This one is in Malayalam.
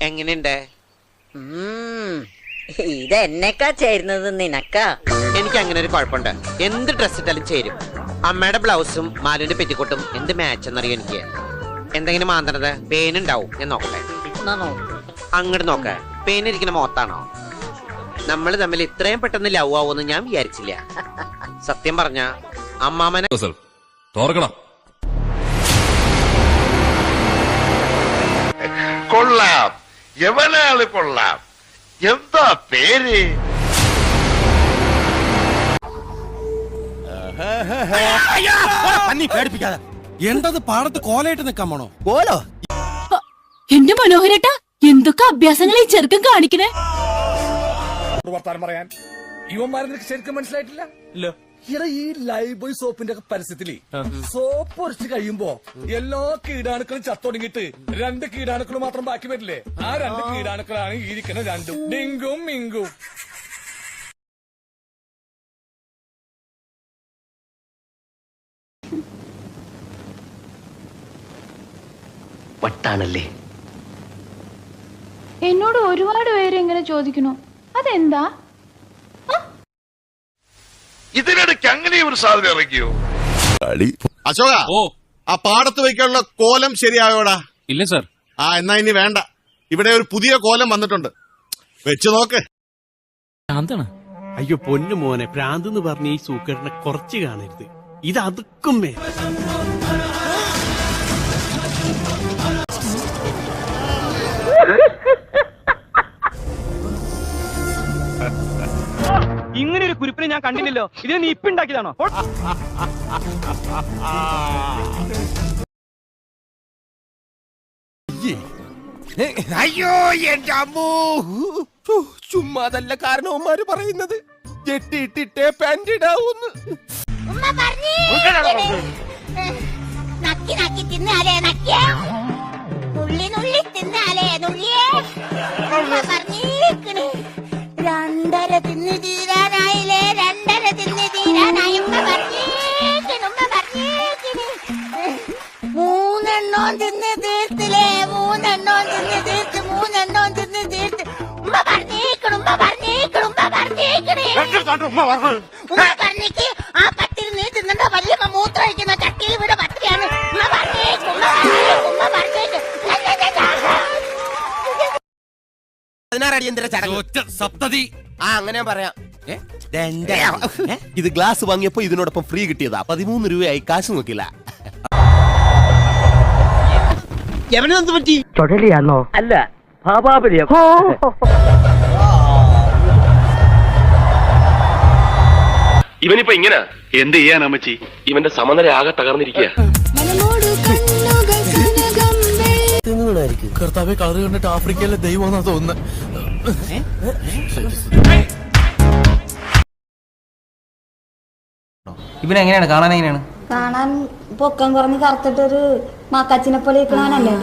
എങ്ങനെയുണ്ട്? ഇതെന്നെക്കാ ചേരുന്നത് നിനക്കാ. എനിക്ക് അങ്ങനെ ഒരു കുഴപ്പമുണ്ട്, എന്ത് ഡ്രസ് ഇട്ടാലും ചേരും. അമ്മയുടെ ബ്ലൗസും മാലുവിന്റെ പെറ്റിക്കോട്ടും എന്ത് മാച്ച് എന്നറിയോ എനിക്ക്. എന്തെങ്കിലും മാന്തണത് പേനുണ്ടാവും, ഞാൻ നോക്കട്ടെ. അങ്ങോട്ട് നോക്ക, പേനിരിക്കുന്ന മോത്താണോ? നമ്മൾ തമ്മിൽ ഇത്രയും പെട്ടെന്ന് ലവ് ആവുമെന്ന് ഞാൻ വിചാരിച്ചില്ല. സത്യം പറഞ്ഞ അമ്മാമനെ കൊള്ളാം, എവനാള് കൊള്ളാം. എന്താ പേര്? എന്തത് പാടത്ത് കോലയിട്ട് നിക്കാൻ പോണോ? കോലോ? എന്റെ മനോഹരേട്ടാ, എന്തൊക്കെ അഭ്യാസങ്ങൾ ഈ ചെറുക്കൻ കാണിക്കണേ. വർത്താനം പറയാൻ ഇവന്മാരെ നിനക്ക് ശരിക്കും മനസ്സിലായിട്ടില്ല. ഈ ലൈഫ് ബോയ് സോപ്പിന്റെ ഒക്കെ പരസ്യത്തില് സോപ്പ് ഒഴിച്ച് കഴിയുമ്പോ എല്ലാ കീടാണുക്കളും ചത്തൊടുങ്ങിട്ട് 2 കീടാണുക്കൾ മാത്രം ബാക്കി വരില്ലേ? ആ 2 കീടാണുക്കളാണ് ഇരിക്കുന്ന രണ്ടും, ഡിങ്കും മിങ്കും. വട്ടാണല്ലേ. എന്നോട് ഒരുപാട് പേര് ഇങ്ങനെ ചോദിക്കണു, അതെന്താ? ഇതിനിടയ്ക്ക് അങ്ങനെ ഒരു സാധനം ഇറങ്ങിയോ? അശോക, ആ പാടത്ത് വയ്ക്കാനുള്ള കോലം ശരിയായോടാ? ഇല്ല സർ. എന്നാ ഇനി വേണ്ട, ഇവിടെ ഒരു പുതിയ കോലം വന്നിട്ടുണ്ട്, വെച്ച് നോക്ക്. അയ്യോ പൊന്നു മോനെ, പ്രാന്ത് എന്ന് പറഞ്ഞ ഈ സൂക്കറിനെ കുറച്ച് കാണരുത്. ഇത് അതുക്കും മേ. ഇങ്ങനെ ഒരു കുരിപ്പിനെ ഞാൻ കണ്ടില്ലല്ലോ. ഇതിന് നീ ഇപ്പിണ്ടാക്കിയതാണോ? അയ്യോ എന്റെ അമ്മോ, ചുമ്മാതല്ല കാരണവന്മാര് പറയുന്നത്. ജെട്ടിയിട്ടിട്ടേ പാന്റ് ഇടാവൂന്ന്. രണ്ടര തിന്ന് തീരാനായില്ലേ, 2.5 തിന്ന് തീരാനായി. 3 തിന്ന് തീർത്തില്ലേ, 3 തിന്ന് തീർത്ത്, 3 തിന്ന് തീർത്ത്. ഉമ്മ പറഞ്ഞേക്കണ ആ പട്ടിൽ നീ തിന്നണ്ട. വല്യമ്മ മൂത്രമൊഴിക്കുന്ന ചട്ടിയിൽ ഇവിടെ പട്ടിയാണ്. ഉമ്മ പറഞ്ഞേക്കും. അടിയന്തര ചടങ്ങ് സപ്തതി. അങ്ങനെ പറയാം. ഇത് ഗ്ലാസ് വാങ്ങിയപ്പോ ഇതിനോടൊപ്പം ഫ്രീ കിട്ടിയതാ. 13 രൂപയായി, കാശ് നോക്കില്ല. എവനെന്ത് പറ്റി? ചൊടലിയാണോ? അല്ല, ഭാപാപര്യം. ഇവനിപ്പോ ഇങ്ങനെ എന്ത് ചെയ്യാൻ അമ്മച്ചി? ഇവന്റെ സമനില ആകെ തകർന്നിരിക്കുക. കർത്താവെ, കളറ് കണ്ടിട്ട് ആഫ്രിക്കയിലെ ദൈവമാണെന്നാ തോന്നുന്നത്. ഇവനെങ്ങനെയാണ് കാണാൻ? കാണാൻ പൊക്കം കുറഞ്ഞ് കറുത്തിട്ടൊരു മാക്കാച്ചിനെ പോലെ കാണാനല്ലേ?